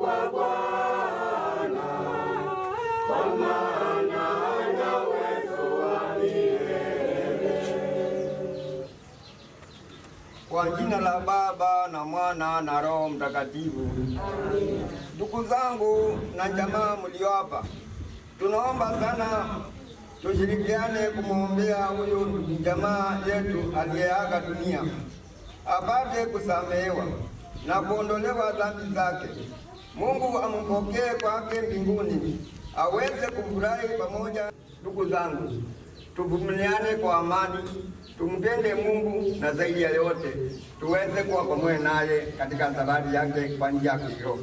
kwa Bwana, kwa maana ana uwezo wa milele. Kwa jina la Baba na Mwana na Roho Mtakatifu. Ndugu zangu na jamaa mlio hapa, tunaomba sana tushirikiane kumwombea huyu jamaa yetu aliyeaga dunia, apate kusamehewa na kuondolewa dhambi zake. Mungu ampokee kwake mbinguni, aweze kufurahi pamoja. Ndugu zangu, tuvumiliane kwa amani, tumpende Mungu, na zaidi ya yote tuweze kuwa pamoja naye katika safari yake kwa njia ya kiroho.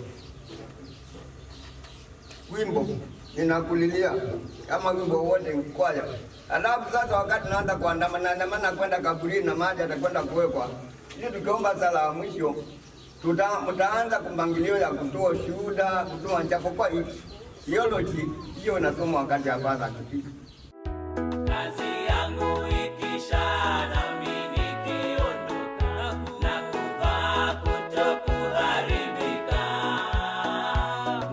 Wimbo ninakulilia kama wimbo wote mkwaya. Alafu sasa wakati naanza kuandamana kwenda kaburini na maji atakwenda kuwekwa, ili tukiomba sala ya mwisho mtaanza kumpangilio ya kutoa shuhuda, kutoa nchako. Kwa theology hiyo inasoma wakati ya kwanza kitu. Kazi yangu ikisha nami nikiondoka, na kuvaa kutokuharibika,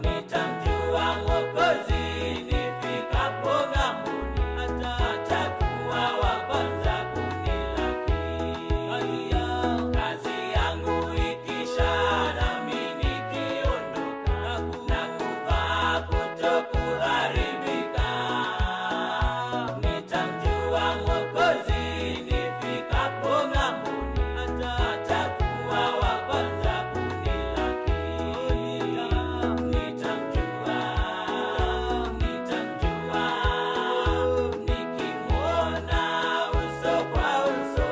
nitamjua Mwokozi nifikapo ng'amboni, atakuwa wa kwanza kunilaki. Kazi yangu ikisha nami nikiondoka, na kuvaa kutokuharibika, nitamjua Mwokozi nifikapo ng'amboni, atakuwa wa kwanza kunilaki. Nitamjua, nikimwona uso kwa uso.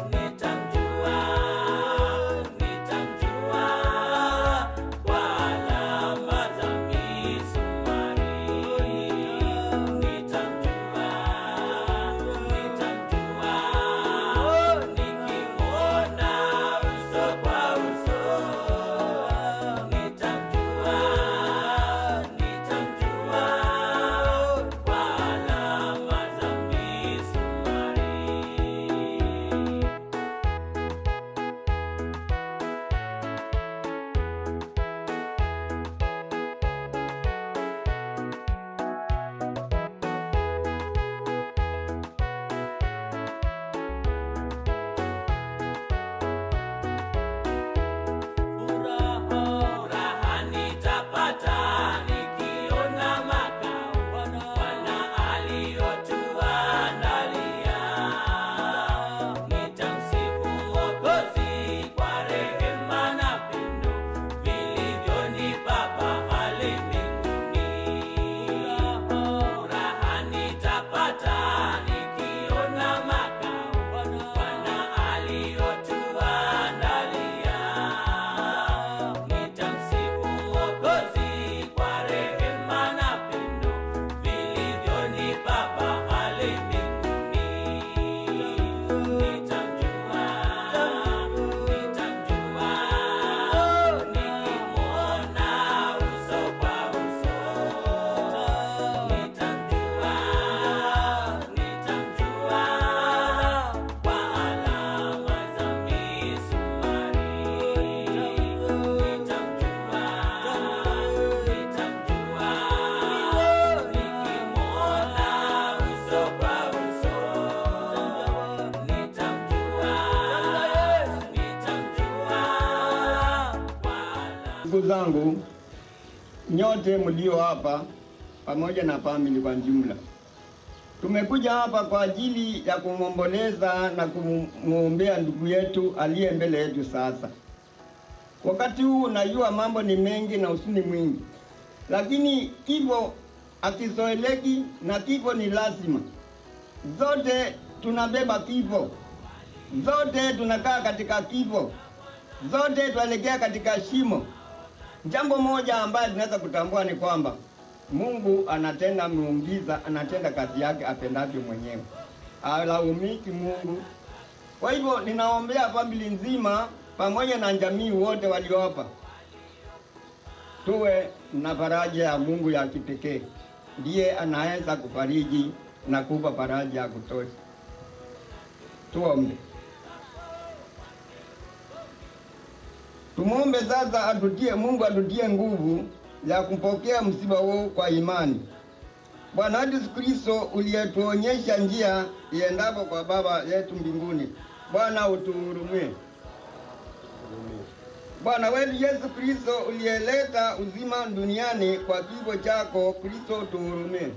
Nitamjua kwa alama za misumari. Nitamjua nikimwona uso kwa uso. Nitamjua kwa alama za misumari. Furaha nitapata nikiona makao Bwana aliyotuandalia. Nitamsifu Mwokozi kwa rehema na pendo vilivyonipa pale mbinguni. Furaha nitapata nikiona makao Bwana aliyotuandalia. Nitamsifu Mwokozi kwa rehema na pendo vilivyonipa pale mbinguni. Nitamjua nikimwona uso kwa uso. Nitamjua kwa alama za misumari. Nitamjua nikimwona uso kwa uso. Nitamjua kwa alama. Ndugu zangu nyote mlio hapa pamoja na family kwa jumla, tumekuja hapa kwa ajili ya kumwomboleza na kumwombea ndugu yetu aliye mbele yetu sasa. Wakati huu najua mambo ni mengi na usuni mwingi, lakini kifo akizoeleki na kifo ni lazima. Zote tunabeba kifo, zote tunakaa katika kifo, zote tuelekea katika shimo. Jambo moja ambaye tunaweza kutambua ni kwamba Mungu anatenda miujiza, anatenda kazi yake apendavyo mwenyewe, halaumiki Mungu. Kwa hivyo ninaombea familia nzima pamoja na jamii wote walio hapa, tuwe na faraja ya Mungu ya kipekee. Ndiye anaweza kufariji na kupa faraja ya kutosha. Tuombe. Tumuombe sasa Mungu atutie nguvu ya kupokea msiba huu kwa imani. Bwana wetu Yesu Kristo, uliyetuonyesha njia iendapo kwa Baba yetu mbinguni, Bwana utuhurumie. Bwana wetu Yesu Kristo, uliyeleta uzima duniani kwa kifo chako, Kristo utuhurumie.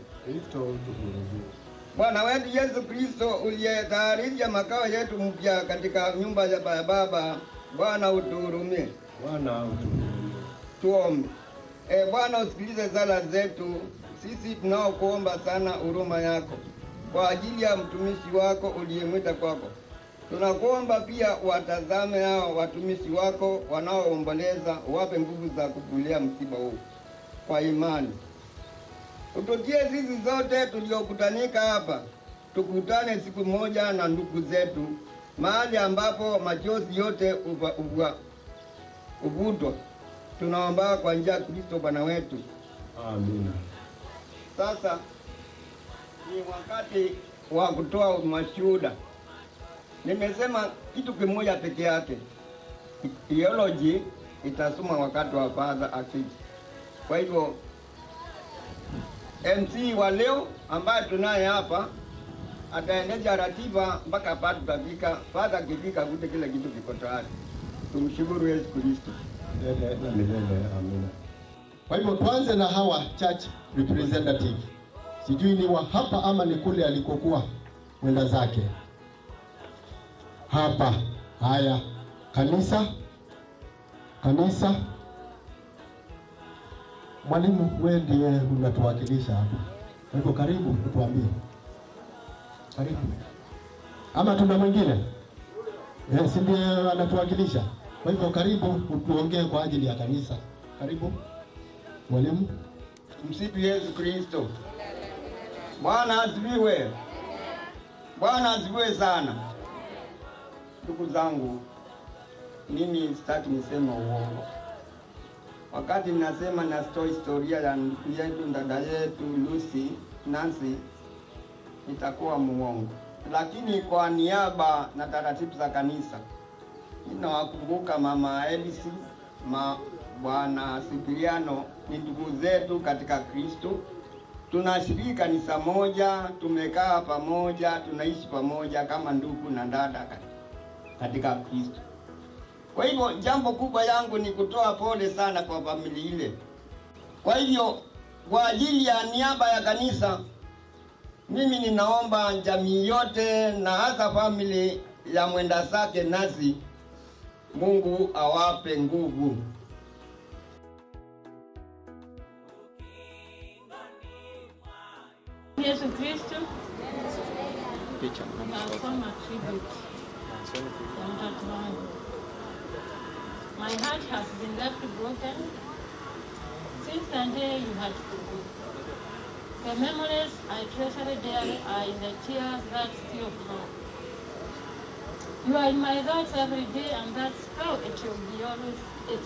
Bwana wetu Yesu Kristo, uliyetayarisha makao yetu mpya katika nyumba ya Baba, Bwana utuhurumie. Tuombe. Bwana usikilize sala zetu sisi tunaokuomba sana huruma yako kwa ajili ya mtumishi wako uliyemwita kwako. Tunakuomba pia watazame hao watumishi wako wanaoomboleza, wape nguvu za kuvumilia msiba huu kwa imani. Ututie sisi zote tuliokutanika hapa, tukutane siku moja na ndugu zetu, mahali ambapo machozi yote uvutwa. Tunaomba kwa njia ya Kristo Bwana wetu. Amina. Sasa ni wakati wa kutoa mashuhuda. Nimesema kitu kimoja peke yake. Theology itasoma wakati wa Father Akiki. Kwa hivyo MC wa leo ambaye tunaye hapa ataendesha ratiba mpaka pale tutafika. Father akifika kute kila kitu kiko tayari. Tumshukuru Yesu Kristo. Amina. Kwa hivyo tuanze na hawa church representative. Sijui ni wa hapa ama ni kule alikokuwa mwenda zake. Hapa. Haya. Kanisa. Mwalimu, wewe ndiye unatuwakilisha hapa. Kwa hivyo karibu utuambie. Karibu. Ama tuna mwingine? Si ndiye anatuwakilisha. Kwa hivyo karibu utuongee kwa ajili ya kanisa. Karibu. Mwalimu. Msifu Yesu Kristo. Bwana asifiwe. Bwana asifiwe sana. Ndugu zangu, mimi sitaki niseme uongo. Wakati ninasema na historia ya ndugu yetu, dada yetu Lucy Nancy, nitakuwa muongo. Lakini kwa niaba na taratibu za kanisa, ninawakumbuka Mama Elisi, Bwana Sipiliano, ni ndugu zetu katika Kristo. Tunashiriki kanisa moja, tumekaa pamoja, tunaishi pamoja kama ndugu na dada katika Kristo. Kwa hivyo jambo kubwa yangu ni kutoa pole sana kwa familia ile. Kwa hivyo kwa ajili ya niaba ya kanisa, mimi ninaomba jamii yote na hasa familia ya mwenda zake nasi, Mungu awape nguvu. Yesu Kristo, nasoma tribute ya mtoto wangu. My heart has been left broken since the day you had to go. The memories I treasure dearly are in the tears that still flow. You are in my thoughts every day, and that's how it will always be.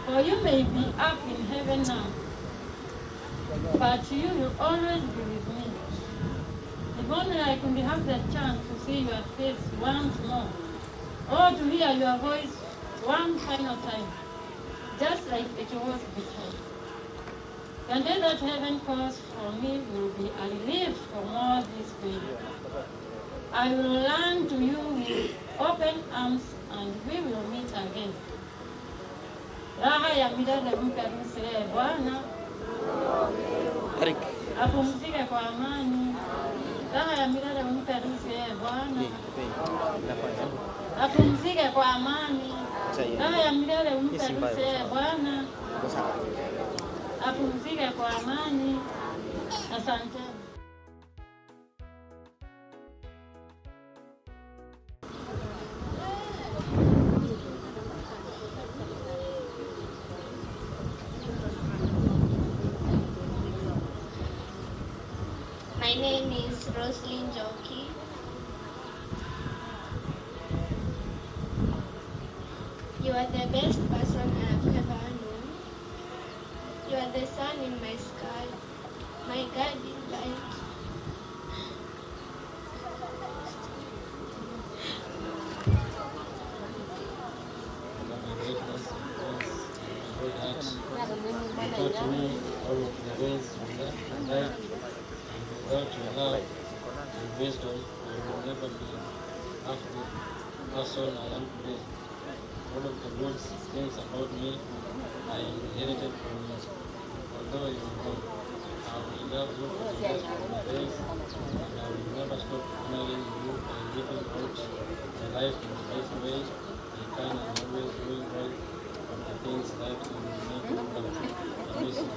For you may be up in heaven now, but you will always be with me. If only I could have the chance to see your face once more, or to hear your voice one final time, just like it was before. The day that heaven calls for me will be a relief from all this pain. I will run to you with open arms, and we will meet again. Raha ya milele mpe Rusi Bwana, apumzike kwa amani. Raha ya milele mpe Rusi Bwana, apumzike kwa amani. Raha ya milele mpe Rusi Bwana, apumzike kwa amani. Asante. My name is Roslyn Joki. You are the best person I have ever known. You are the sun in my sky, my guiding light. that He taught me all of the ways from there. And without your love and wisdom, I will never be half the person I am today. All of the good things about me I inherited from you. Although you are gone, I will love you for the rest of my days, and I will never stop honoring you and living out my life in the best way I can, and always doing all of the things that will make you happy. I miss you.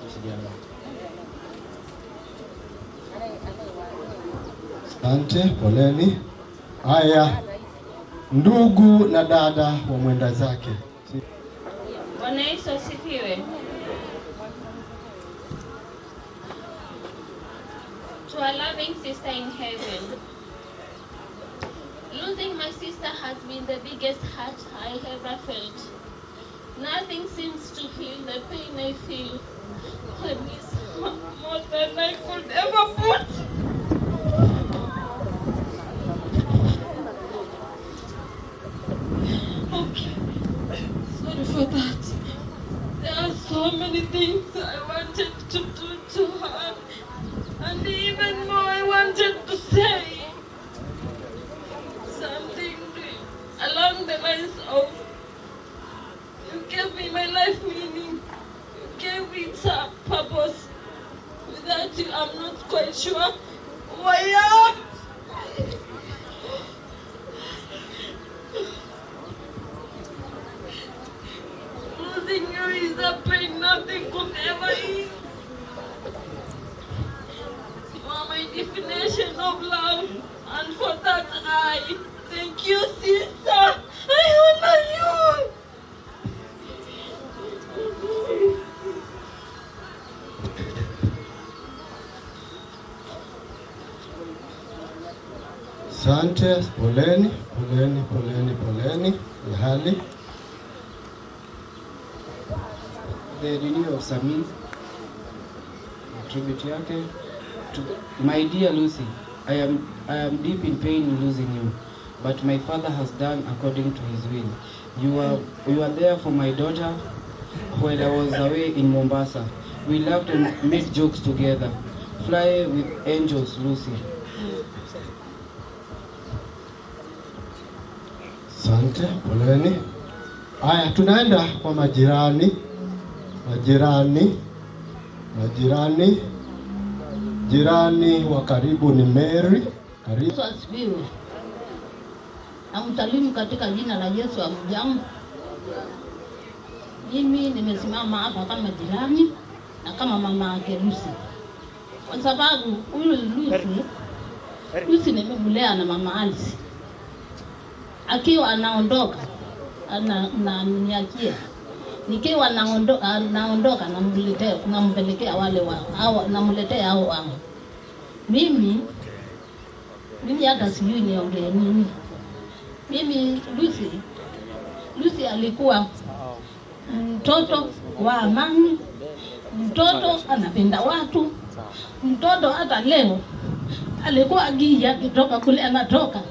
Usijali. Asante, poleni. Haya, ndugu na dada wa mwenda zake. Bwana Yesu asifiwe. To our loving sister in heaven, losing my sister has been the biggest hurt I ever felt. Nothing seems to heal the pain I feel. I miss her more than I could ever put. Okay, sorry for that. There are so many things I wanted to do to her, and even more I wanted to say. Something along the lines of, you gave me my life meaning, you gave it a purpose. Without you, I'm not quite sure who I am. Losing you is a pain nothing could ever ease. You are my definition of love, and for that I thank you, sister. I honor you. Asante, poleni, poleni, poleni, poleni. Hali the renewal of Sami, tribute yake to my dear Lucy. I am deep in pain in losing you, but my father has done according to his will. You are there for my daughter when I was away in Mombasa. We laughed and made jokes together. Fly with angels, Lucy. asante, poleni. Haya, tunaenda kwa majirani. Jirani wa karibu ni Mary. Karibu. Yesu asifiwe. Namsalimu katika jina la Yesu. Amjambo. Mimi nimesimama hapa kama jirani na kama mama yake Lucy, kwa sababu huyu Lucy nimemlea na mama Alice. Akiwa anaondoka ananiachia, nikiwa naondoka nampelekea wale wao, namletea hao wao. Mimi hata sijui niongee nini. Mimi Lucy alikuwa mtoto wa amani, mtoto anapenda watu, mtoto hata leo alikuwa akija kutoka kule anatoka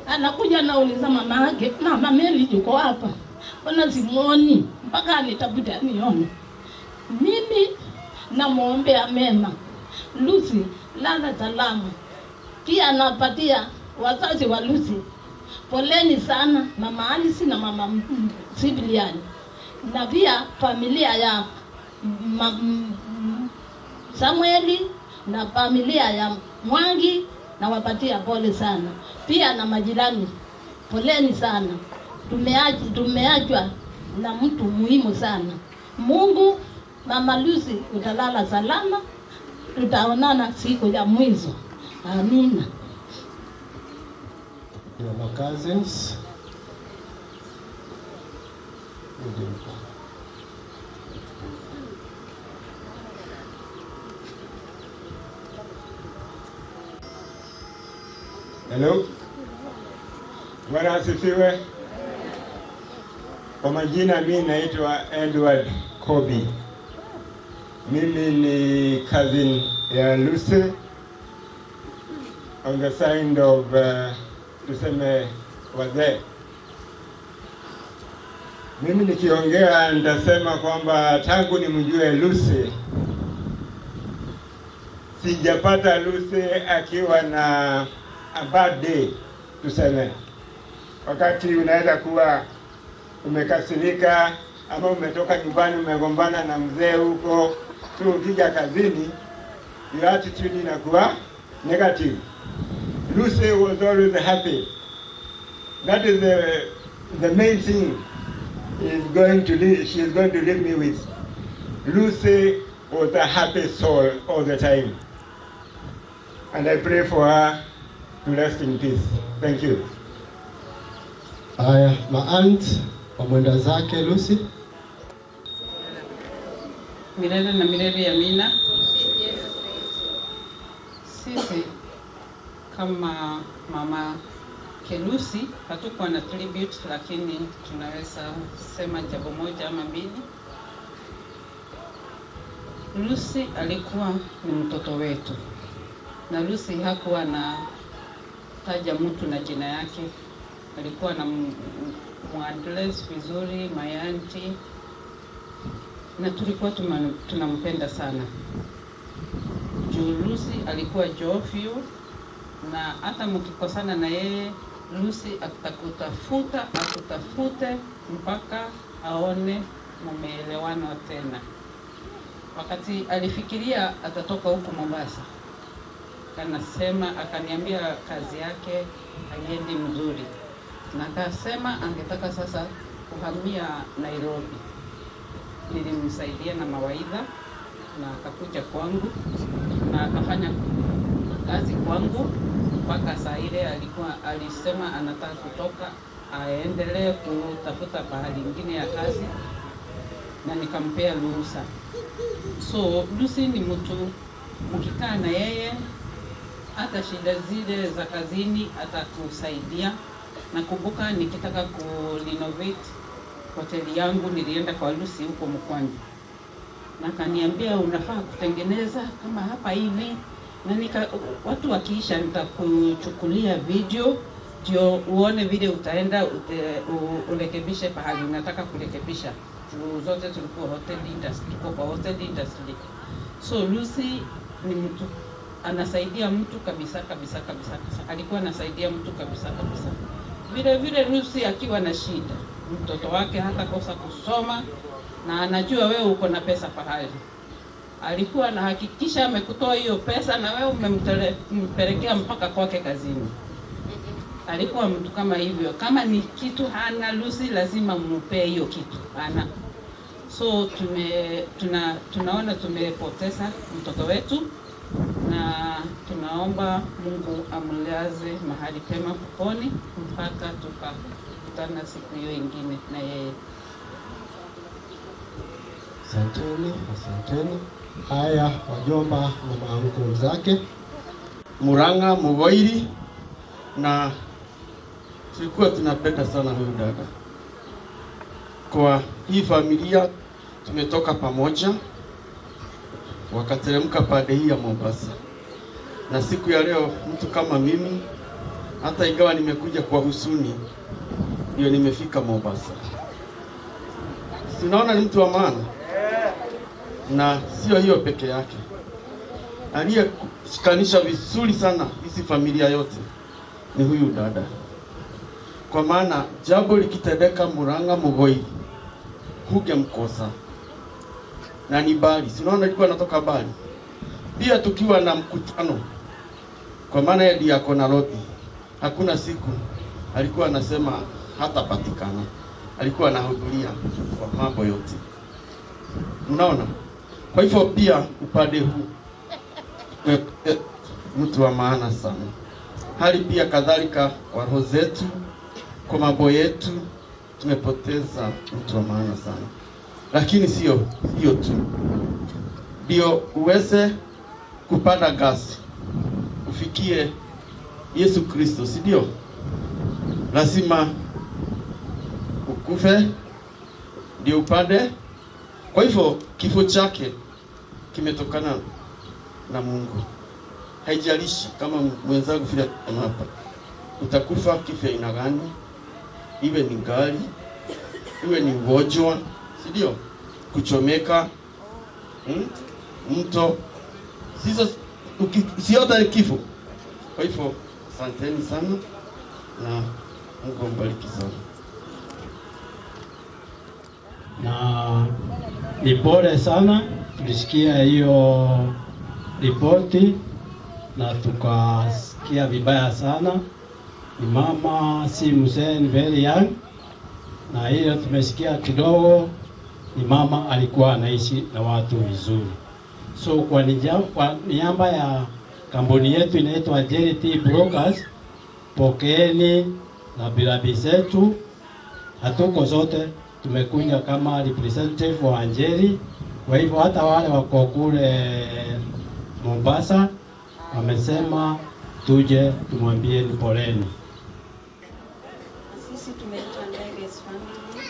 anakuja nauliza mama yake, mama Mary yuko hapa, mbona simuoni? Mpaka alitafuta nione. Mimi namuombea mema Lucy, lala salama. Pia anapatia wazazi wa Lucy poleni sana, mama Alice na mama Sibiliani, na pia familia ya Samueli na familia ya Mwangi, na wapatia pole sana. Pia na majirani poleni sana. Tumeachwa na mtu muhimu sana. Mungu, mama Lucy utalala salama, tutaonana siku ya mwisho. Amina. My cousins. Hello. Bwana asifiwe. Kwa majina mimi naitwa Edward Kobi. Mimi ni cousin ya Lucy on the side of tuseme wazee. Mimi nikiongea nitasema kwamba tangu nimjue Lucy, sijapata Lucy akiwa na a bad day. Tuseme wakati unaweza kuwa umekasirika ama umetoka nyumbani umegombana na mzee huko, tu ukija kazini your attitude inakuwa negative. Lucy was always happy. That is the main thing she is going to leave me with. Lucy was a happy soul all the time, and I pray for her to rest in peace. Thank you. Haya, maaunt wa mwenda zake Lucy. Milele na milele amina. Sisi kama mama Lucy hatukuwa na tribute, lakini tunaweza sema jambo moja ama mbili. Lucy alikuwa ni mtoto wetu, na Lucy hakuwa na taja mtu na jina yake. Alikuwa na muadress vizuri, my auntie, na tulikuwa tunampenda sana. Lucy alikuwa jovial, na hata mkikosana na yeye Lucy akutafute mpaka aone mumeelewana tena. Wakati alifikiria atatoka huku Mombasa, akaniambia kazi yake haiendi mzuri, na akasema angetaka sasa kuhamia Nairobi. Nilimsaidia na mawaidha, na akakuja kwangu na akafanya kazi kwangu mpaka saa ile alisema anataka kutoka aendelee kutafuta pahali nyingine ya kazi, na nikampea ruhusa. So Lucy ni mtu mkikaa na yeye, hata shida zile za kazini atakusaidia. Nakumbuka nikitaka ku-renovate hoteli yangu, nilienda kwa Lucy huko Mkwani, na kaniambia unafaa kutengeneza kama hapa hivi, na watu wakiisha nitakuchukulia video ndio uone vile utaenda urekebishe pahali unataka kurekebisha. Zote tulikuwa hotel industry, tuko kwa hotel industry. So Lucy ni mtu anasaidia mtu kabisa. Alikuwa anasaidia mtu kabisa. Vile Lucy akiwa na shida, mtoto wake hata kosa kusoma na anajua wewe uko na pesa pahali, alikuwa anahakikisha amekutoa hiyo pesa na wewe umempelekea mpaka kwake kazini. Alikuwa mtu kama hivyo. Kama ni kitu hana Lucy, lazima mumpe hiyo kitu hana. So tunaona tumepoteza mtoto wetu, na tunaomba Mungu amlaze mahali pema peponi mpaka tukakutana siku hiyo ingine na yeye. Asanteni. Haya, wajomba na maanko zake Murang'a Mugoiri, na tulikuwa tunapenda sana huyu dada. Kwa hii familia tumetoka pamoja, wakateremka pande hii ya Mombasa, na siku ya leo mtu kama mimi, hata ingawa nimekuja kwa husuni, ndio nimefika Mombasa. Sinaona ni mtu wa maana, na sio hiyo peke yake, aliyeshikanisha vizuri sana hizi familia yote ni huyu dada. Kwa maana jambo likitendeka Murang'a Mugoiri, hugemkosa, na ni bali. Sinaona alikuwa anatoka bali. Pia tukiwa na mkutano, kwa maana yeye ndiye ako na rodi, hakuna siku alikuwa anasema hata patikana. Alikuwa anahudhuria kwa mambo yote. Unaona? Kwa hivyo pia upande huu mtu wa maana sana. Hali pia kadhalika kwa roho zetu, kwa mambo yetu tumepoteza mtu wa maana sana. Lakini sio hiyo tu. Ndio uweze kupanda gasi ufikie Yesu Kristo, si ndio? Lazima ukufe ndio upande. Kwa hivyo kifo chake kimetokana na Mungu. Haijalishi kama mwenzangu vile hapa utakufa kifo aina gani, iwe ni gari, iwe ni ugonjwa, si ndio? Kuchomeka, mto, sio hata kifo. Kwa hivyo asanteni sana na Mungu ambariki sana. Na ni pole sana, tulisikia hiyo ripoti na tukasikia vibaya sana. Ni mama, si mzee, ni very young, na hiyo tumesikia kidogo. Ni mama alikuwa anaishi na watu vizuri. So kwa niaba ya kampuni yetu inaitwa JT Brokers, pokeeni na bilabi zetu. Hatuko zote, tumekuja kama representative wa Njeri. Kwa hivyo hata wale wako kule Mombasa wamesema tuje tumwambie ni poleni. Sisi tumeitwa Ndeg's family,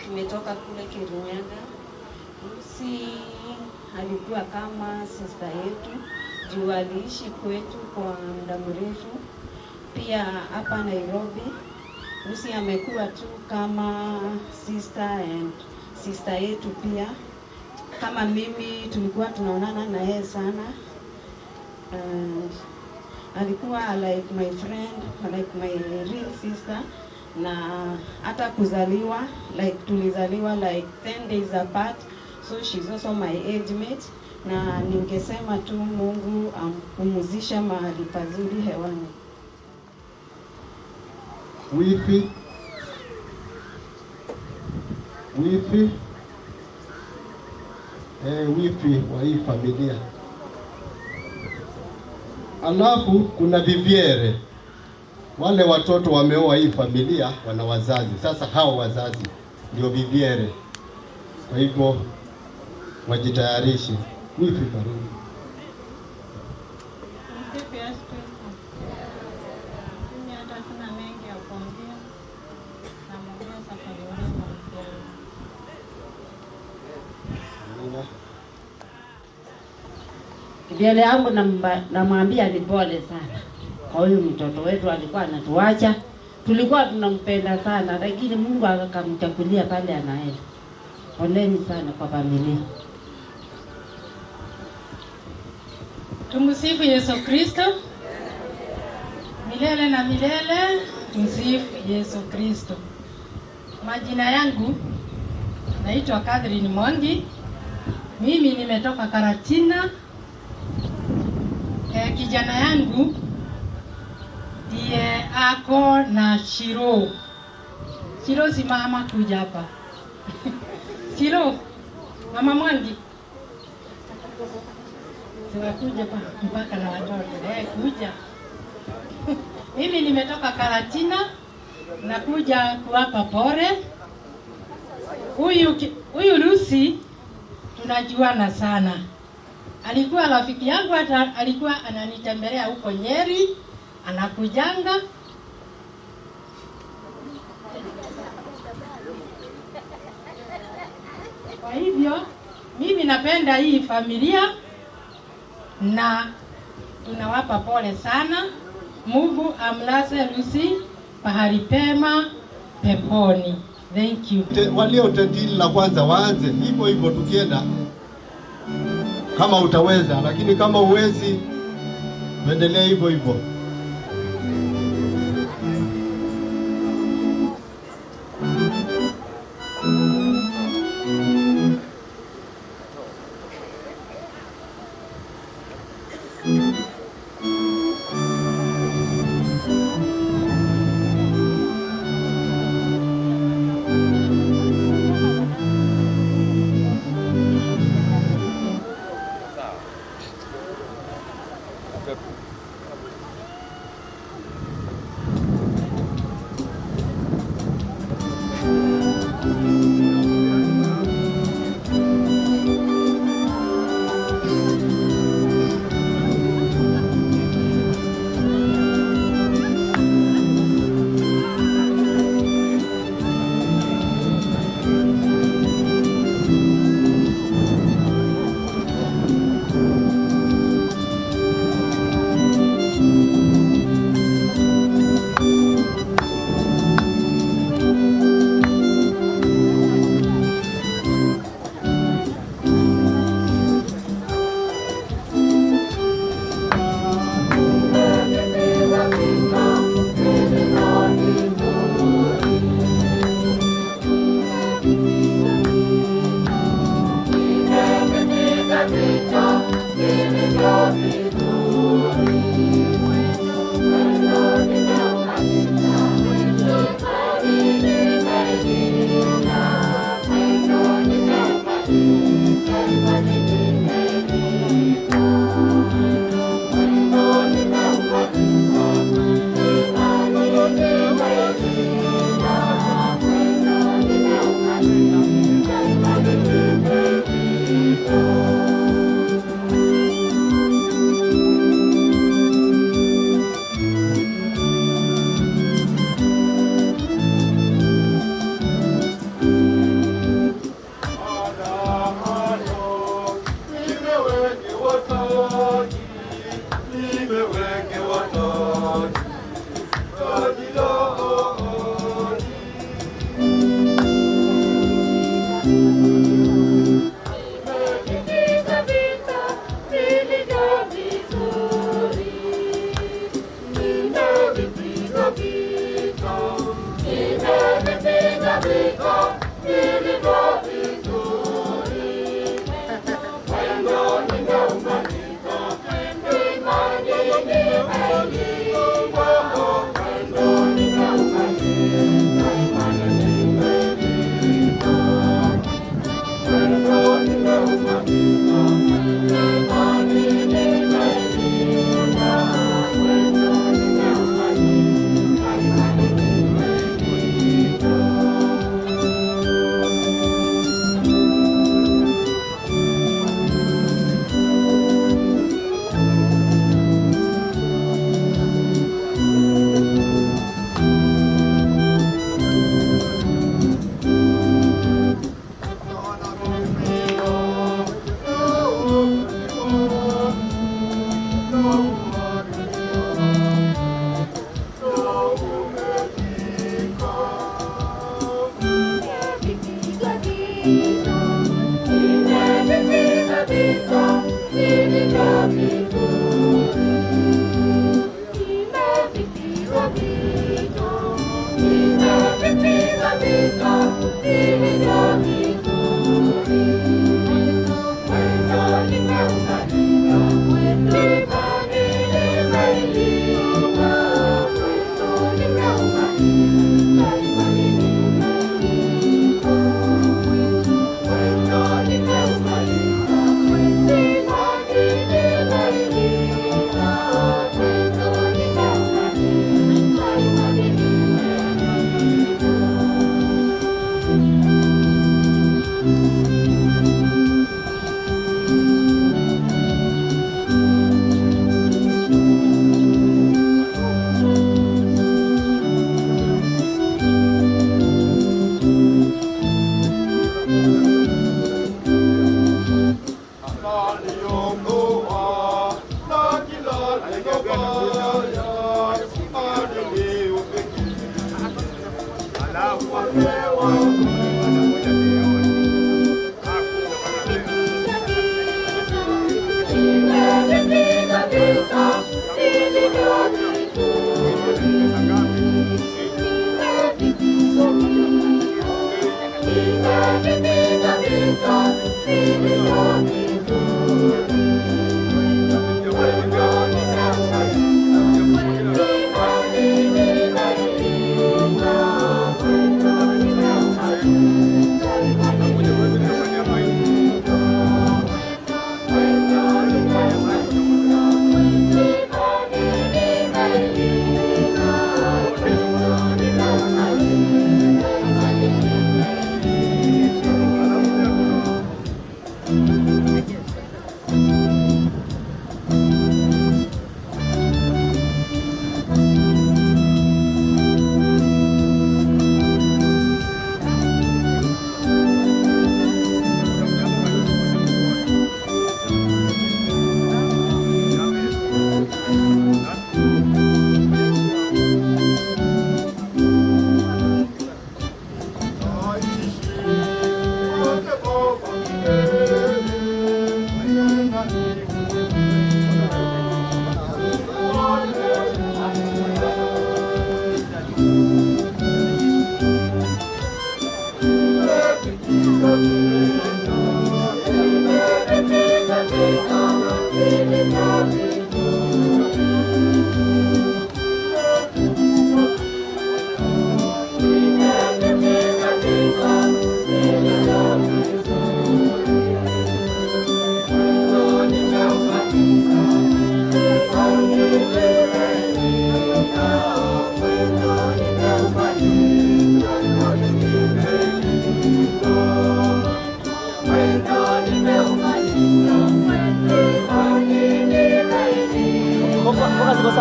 tumetoka kule Kirinyaga. Lucy alikuwa kama sister yetu, juu aliishi kwetu kwa muda mrefu. Pia hapa Nairobi, Lucy amekuwa tu kama sister yetu pia. Kama mimi tulikuwa tunaonana na yeye sana. Alikuwa like my friend, like my real sister, na hata kuzaliwa like tulizaliwa like 10 days apart, so she's also my age mate, na ningesema tu Mungu ampumzishe mahali pazuri hewani. Wifi wifi wa hii familia. Alafu kuna viviere, wale watoto wameoa hii familia wana wazazi. Sasa hao wazazi ndio viviere, kwa hivyo wajitayarishe. Wifi karibu. Mbele yangu namwambia ni pole sana kwa huyu mtoto wetu, alikuwa anatuacha, tulikuwa tunampenda sana, lakini Mungu akamchagulia pale anaenda. Poleni sana kwa familia. Tumsifu Yesu Kristo. Milele na milele tumsifu Yesu Kristo. Majina yangu naitwa Catherine Mwangi. Mimi nimetoka Karatina. Kijana yangu ndiye ako na Shiro. Shiro, simama kuja hapa. Shiro, mama Mwangi. Siwakuja mpaka na watoto. Kuja. Mimi nimetoka Karatina, nakuja kuwapa pole. Huyu Lucy tunajuana sana. Alikuwa rafiki yangu, hata alikuwa ananitembelea huko Nyeri, anakujanga. Kwa hivyo mimi napenda hii familia na tunawapa pole sana. Mungu amlaze Lucy pahali pema peponi. Thank you. Walio tendili la kwanza waanze hivyo hivyo, tukienda kama utaweza, lakini kama uwezi endelea hivyo hivyo.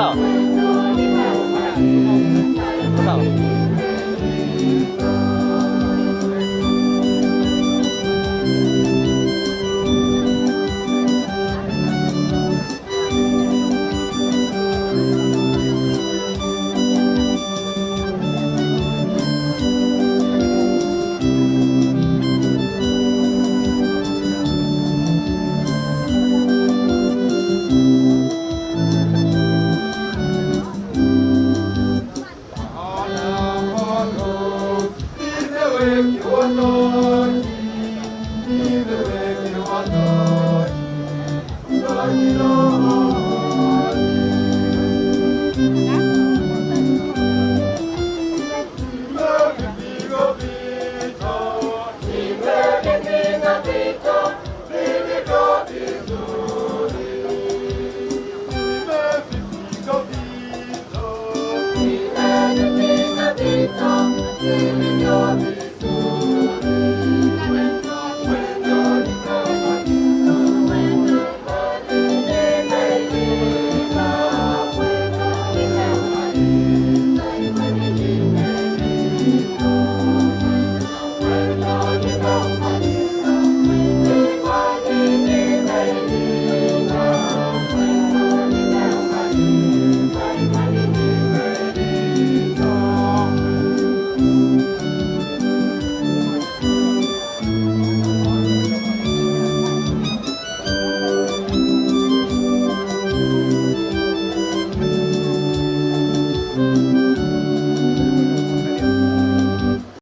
Sawa. kiwono